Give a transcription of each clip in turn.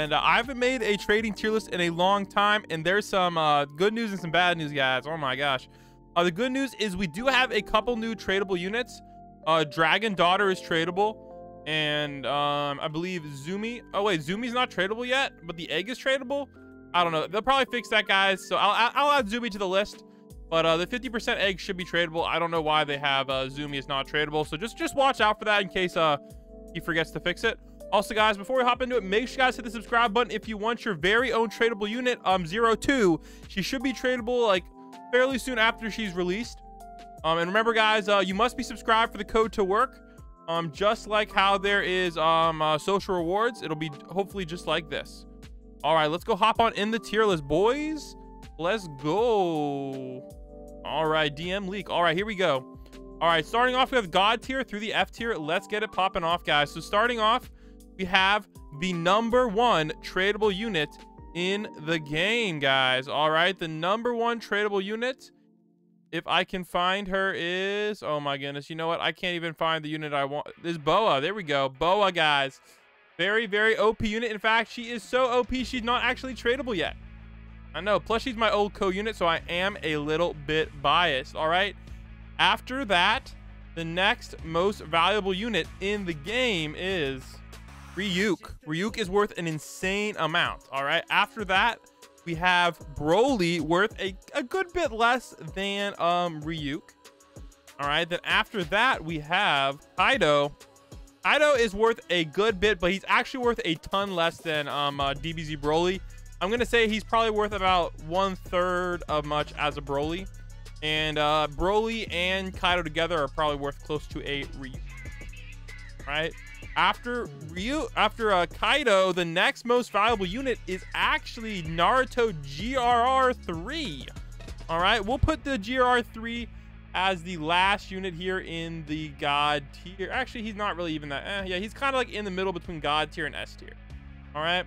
And I haven't made a trading tier list in a long time, and there's some good news and some bad news, guys. Oh my gosh. The good news is we do have a couple new tradable units. Dragon Daughter is tradable, and I believe Zumi. Oh wait, Zumi's not tradable yet, but the egg is tradable. I don't know. They'll probably fix that, guys. So I'll add Zumi to the list. But the 50% egg should be tradable. I don't know why they have Zumi is not tradable. So just watch out for that in case he forgets to fix it. Also, guys, before we hop into it, make sure you guys hit the subscribe button if you want your very own tradable unit, 02. She should be tradable like fairly soon after she's released. And remember, guys, you must be subscribed for the code to work. Just like how there is social rewards, it'll be hopefully just like this. All right, let's go hop on in the tier list, boys. Let's go. All right, DM leak. All right, here we go. All right, starting off with God tier through the F tier. Let's get it popping off, guys. So starting off, we have the #1 tradable unit in the game, guys. All right, the #1 tradable unit, if I can find her, is, oh my goodness, you know what? I can't even find the unit I want. This Boa. There we go. Boa, guys. Very, very OP unit. In fact, she is so OP, she's not actually tradable yet. I know. Plus, she's my old co-unit, so I am a little bit biased. All right. After that, the next most valuable unit in the game is Ryuk. Ryuk is worth an insane amount. All right. After that, we have Broly, worth a good bit less than Ryuk. All right. Then after that, we have Kaido. Kaido is worth a good bit, but he's actually worth a ton less than DBZ Broly. I'm gonna say he's probably worth about 1/3 of much as a Broly, and Broly and Kaido together are probably worth close to a Ryuk. Right after Kaido, the next most valuable unit is actually Naruto GRR3. All right, we'll put the GRR3 as the last unit here in the God tier. Actually, he's not really even that. Yeah, he's kind of like in the middle between God tier and S tier. All right.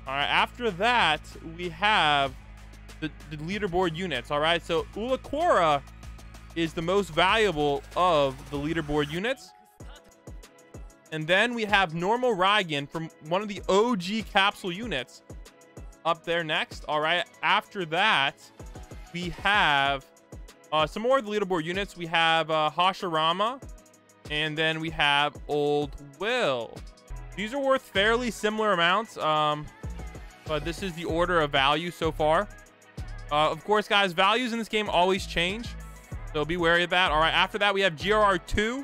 All right, after that, we have the leaderboard units. All right, so Ulquiorra is the most valuable of the leaderboard units. And then we have normal Raigen from one of the OG capsule units up there next. All right, after that, we have some more of the leaderboard units. We have Hashirama, and then we have Old Will. These are worth fairly similar amounts. But this is the order of value so far. Of course, guys, values in this game always change, so be wary of that. All right, after that, we have GRR2.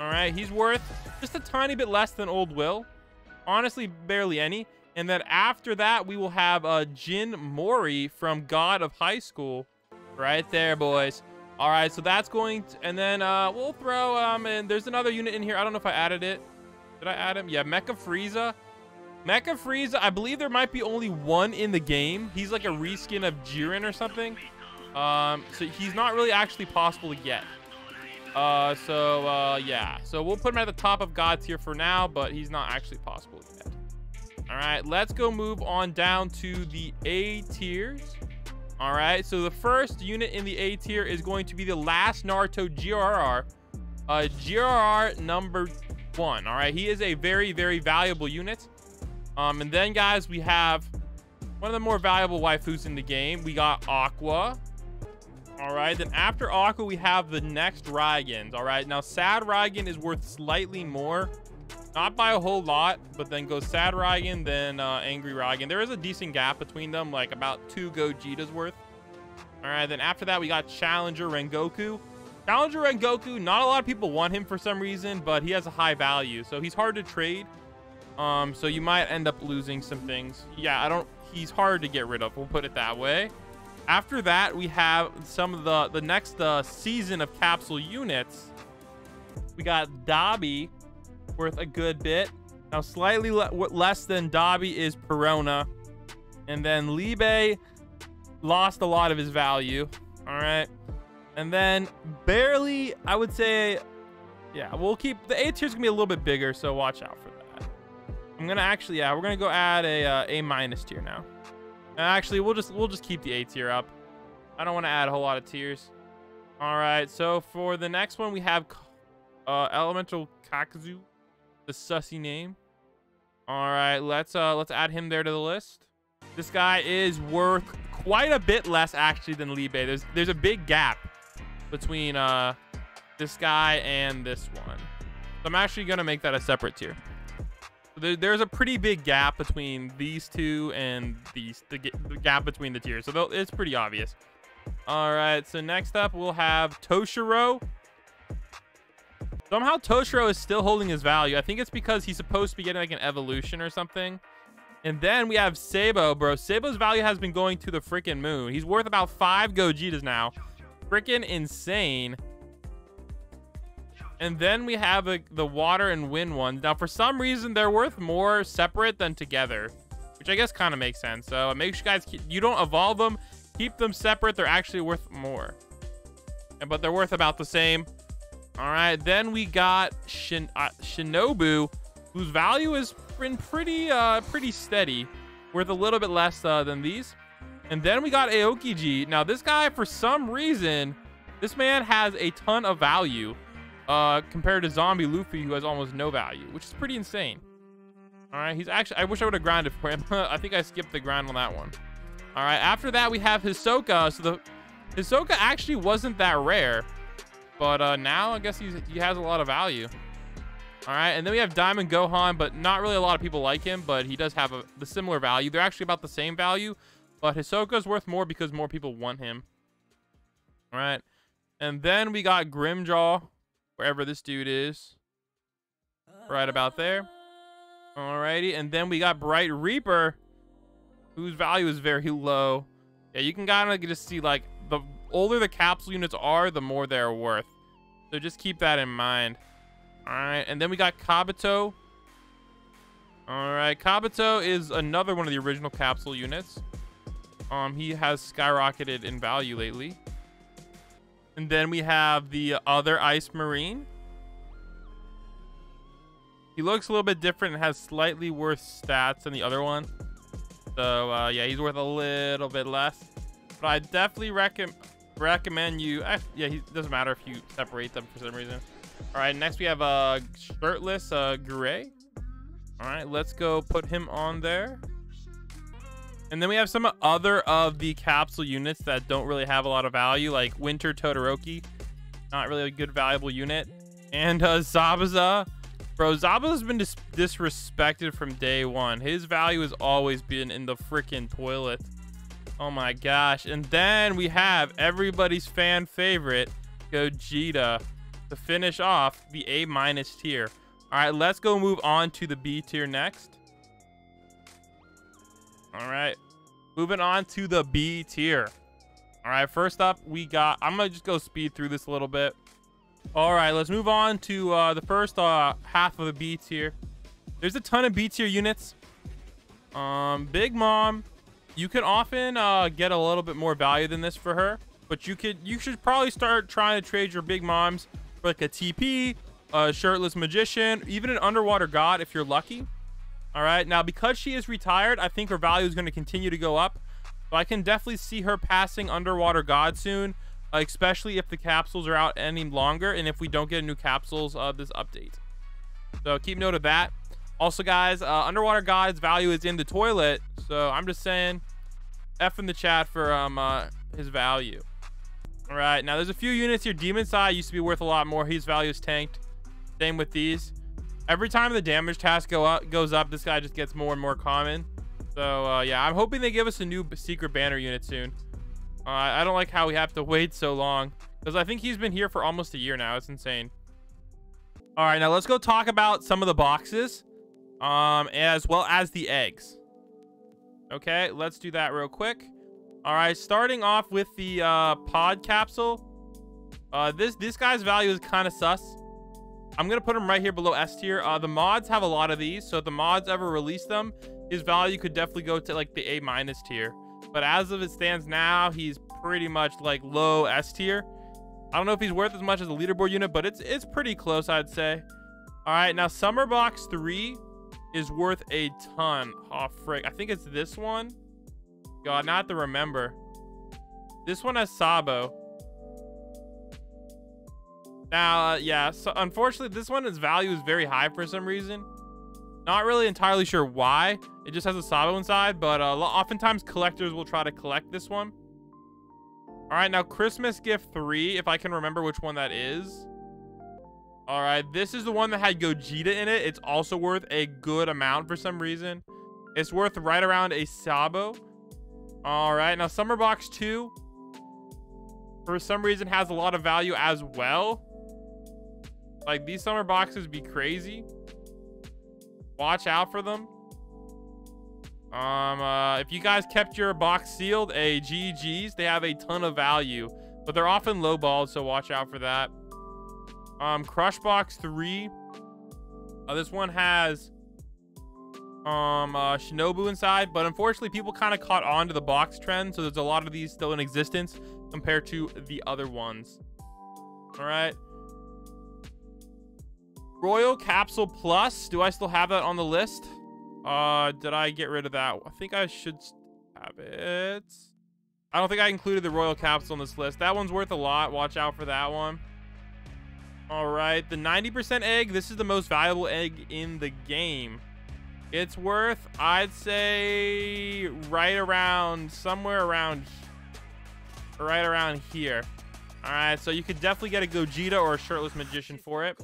All right, he's worth just a tiny bit less than Old Will. Honestly, barely any. And then after that, we will have Jin Mori from God of High School. Right there, boys. All right, so that's going to, and then we'll throw, and there's another unit in here. I don't know if I added it. Did I add him? Yeah, Mecha Frieza. Mecha Frieza, I believe there might be only one in the game. He's like a reskin of Jiren or something. So he's not really actually possible to get. Yeah. So we'll put him at the top of God tier for now, but he's not actually possible to get. All right, let's go move on down to the A tiers. All right, so the first unit in the A tier is going to be the last Naruto GRR. GRR #1. All right, he is a very, very valuable unit. And then, guys, we have one of the more valuable waifus in the game. We got Aqua. All right, then after Aqua, we have the next Raigens. All right, now Sad Raigen is worth slightly more. Not by a whole lot, but then goes Sad Raigen, then Angry Raigen. There is a decent gap between them, like about 2 Gojitas worth. All right, then after that, we got Challenger Rengoku. Challenger Rengoku, not a lot of people want him for some reason, but he has a high value, so he's hard to trade. So you might end up losing some things. Yeah, he's hard to get rid of, we'll put it that way. After that, we have some of the next season of capsule units. We got Dabi, worth a good bit. Now, slightly less than Dabi is Perona. And then Libe lost a lot of his value. All right. And then barely, I would say, yeah, we'll keep the A tier's gonna be a little bit bigger, so watch out for that. I'm gonna actually, yeah, we're gonna go add a A- tier now. Actually, we'll just keep the A tier up. I don't want to add a whole lot of tiers. All right, so for the next one, we have Elemental Kakuzu, the sussy name. All right, let's add him there to the list. This guy is worth quite a bit less actually than Libe. There's a big gap between this guy and this one. So I'm actually gonna make that a separate tier. There's a pretty big gap between these two and the gap between the tiers. So it's pretty obvious. All right, so next up we'll have Toshiro. Somehow Toshiro is still holding his value. I think it's because he's supposed to be getting like an evolution or something. And then we have Sabo, bro. Sabo's value has been going to the freaking moon. He's worth about 5 Gojitas now. Freaking insane. And then we have the water and wind ones. Now, for some reason, they're worth more separate than together, which I guess kind of makes sense. So make sure you guys, you don't evolve them. Keep them separate. They're actually worth more. But they're worth about the same. All right. Then we got Shinobu, whose value has been pretty steady. Worth a little bit less than these. And then we got Aokiji. Now, this guy, for some reason, this man has a ton of value. Compared to Zombie Luffy, who has almost no value, which is pretty insane. All right, he's actually, I wish I would have grinded for him. I think I skipped the grind on that one. All right, after that we have Hisoka. So the Hisoka actually wasn't that rare, but now I guess he has a lot of value. All right, and then we have Diamond Gohan, but not really a lot of people like him, but he does have the similar value. They're actually about the same value, but Hisoka's worth more because more people want him. All right, and then we got Grimdraw, wherever this dude is, right about there. Alrighty, and then we got Bright Reaper, whose value is very low. Yeah, you can kind of just see, like, the older the capsule units are, the more they're worth. So just keep that in mind. Alright, and then we got Kabuto. Alright, Kabuto is another one of the original capsule units. He has skyrocketed in value lately. And then we have the other Ice Marine. He looks a little bit different and has slightly worse stats than the other one. So, yeah, he's worth a little bit less. But I definitely recommend you... yeah, it doesn't matter if you separate them for some reason. All right, next we have Shirtless Gray. All right, let's go put him on there. And then we have some other of the capsule units that don't really have a lot of value, like Winter Todoroki. Not really a good valuable unit. And Zabuza. Bro, Zabuza's been disrespected from day one. His value has always been in the freaking toilet. Oh my gosh. And then we have everybody's fan favorite, Gogeta, to finish off the A- tier. All right, let's go move on to the B tier next. All right, moving on to the B tier. All right, first up we got, I'm gonna just go speed through this a little bit. All right, let's move on to the first half of the B tier. There's a ton of B tier units. Big Mom, you can often get a little bit more value than this for her, but you should probably start trying to trade your Big Moms for like a TP, a Shirtless Magician, even an Underwater God if you're lucky. All right, now because she is retired, I think her value is going to continue to go up. So I can definitely see her passing Underwater God soon, especially if the capsules are out any longer and if we don't get new capsules this update. So keep note of that. Also, guys, Underwater God's value is in the toilet, so I'm just saying F in the chat for his value. All right, now there's a few units here. Demon Side used to be worth a lot more. His value is tanked. Same with these. Every time the damage task goes up, this guy just gets more and more common. So yeah, I'm hoping they give us a new secret banner unit soon. I don't like how we have to wait so long, because I think he's been here for almost a year now. It's insane. All right, now let's go talk about some of the boxes, as well as the eggs. Okay, let's do that real quick. All right, starting off with the pod capsule. This guy's value is kind of sus. I'm gonna put him right here below S tier. The mods have a lot of these, so if the mods ever release them, his value could definitely go to like the A- tier. But as of it stands now, he's pretty much like low S tier. I don't know if he's worth as much as a leaderboard unit, but it's pretty close, I'd say. All right, now Summer Box 3 is worth a ton. Oh frick, I think it's this one. God, not to remember. This one has Sabo. Now, yeah, so unfortunately, this one, its value is very high for some reason. Not really entirely sure why. It just has a Sabo inside, but oftentimes collectors will try to collect this one. All right, now Christmas gift 3, if I can remember which one that is. All right, this is the one that had Gogeta in it. It's also worth a good amount for some reason. It's worth right around a Sabo. All right, now Summer Box 2, for some reason, has a lot of value as well. Like, these summer boxes be crazy. Watch out for them. If you guys kept your box sealed, GGs, they have a ton of value, but they're often lowballed, so watch out for that. Crush Box 3. This one has Shinobu inside, but unfortunately people kind of caught on to the box trend, so there's a lot of these still in existence compared to the other ones. All right. Royal Capsule Plus. Do I still have that on the list? Did I get rid of that? I think I should have it. I don't think I included the Royal Capsule on this list. That one's worth a lot. Watch out for that one. All right, the 90% egg. This is the most valuable egg in the game. It's worth, I'd say, right around here. All right, so you could definitely get a Gogeta or a Shirtless Magician for it.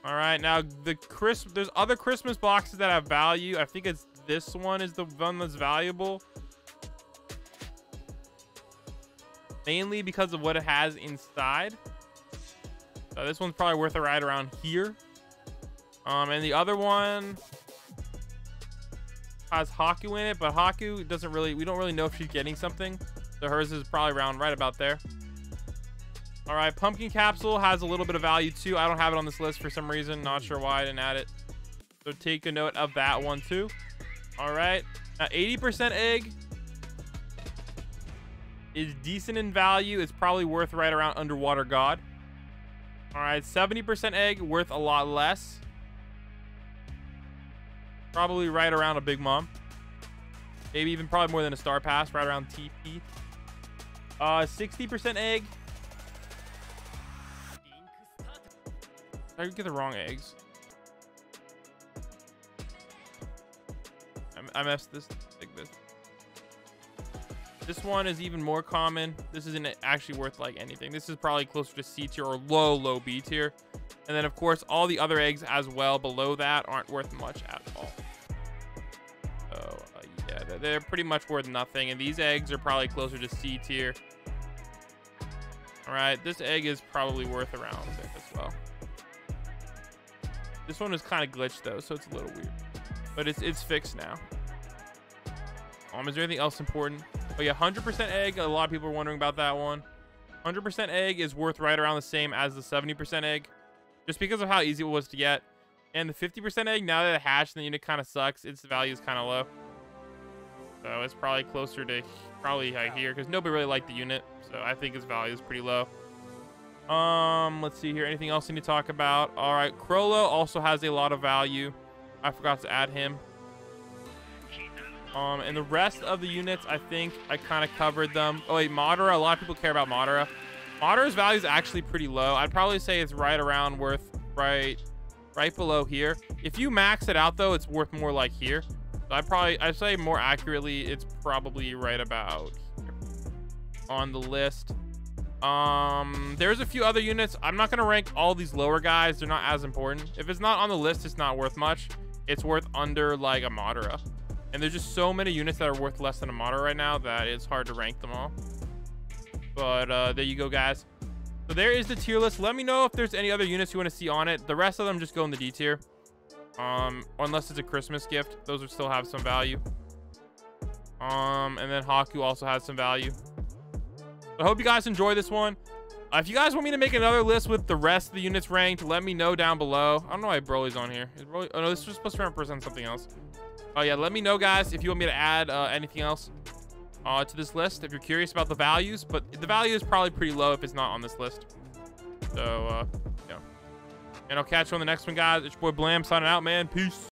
All right, now there's other Christmas boxes that have value. I think it's this one is the one that's valuable, mainly because of what it has inside. So this one's probably worth a right around here. And the other one has Haku in it, but Haku doesn't really, we don't really know if she's getting something. So hers is probably around right about there. All right, Pumpkin Capsule has a little bit of value too. I don't have it on this list for some reason. Not sure why I didn't add it. So take a note of that one too. All right, now 80% egg is decent in value. It's probably worth right around Underwater God. All right, 70% egg, worth a lot less. Probably right around a Big Mom. Maybe even probably more than a Star Pass, right around TP. 60% egg. I get the wrong eggs. I messed this like this. This one is even more common. This isn't actually worth like anything. This is probably closer to C tier or low B tier. And then of course all the other eggs as well below that aren't worth much at all. So yeah, they're pretty much worth nothing. And these eggs are probably closer to C tier. All right, this egg is probably worth around it as well. This one is kind of glitched though, so it's a little weird, but it's fixed now. Is there anything else important? Oh yeah, 100% egg. A lot of people are wondering about that one. 100% egg is worth right around the same as the 70% egg, just because of how easy it was to get. And the 50% egg, now that it hatched and the unit kind of sucks, its value is kind of low. So it's probably closer to here because nobody really liked the unit. So I think its value is pretty low. Let's see here. Anything else I need to talk about? All right, Crollo also has a lot of value. I forgot to add him. And the rest of the units, I think I kind of covered them. Oh wait, Madara. A lot of people care about Madara. Madara's value is actually pretty low. I'd probably say it's right around worth right below here. If you max it out though, it's worth more like here. So I'd say more accurately, it's probably right about here on the list. There's a few other units. I'm not gonna rank all these lower guys. They're not as important. If it's not on the list, it's not worth much. It's worth under like a Madara. And there's just so many units that are worth less than a Madara right now that it's hard to rank them all. But there you go, guys. So there is the tier list. Let me know if there's any other units you want to see on it. The rest of them just go in the D tier. Unless it's a Christmas gift. Those would still have some value. And then Haku also has some value. I hope you guys enjoy this one. If you guys want me to make another list with the rest of the units ranked, let me know down below. I don't know why Broly's on here. Is Broly? Oh no, this was supposed to represent something else. Oh yeah, let me know, guys, if you want me to add anything else to this list, if you're curious about the values. But the value is probably pretty low if it's not on this list. So yeah, and I'll catch you on the next one, guys. It's your boy Blam signing out, man. Peace.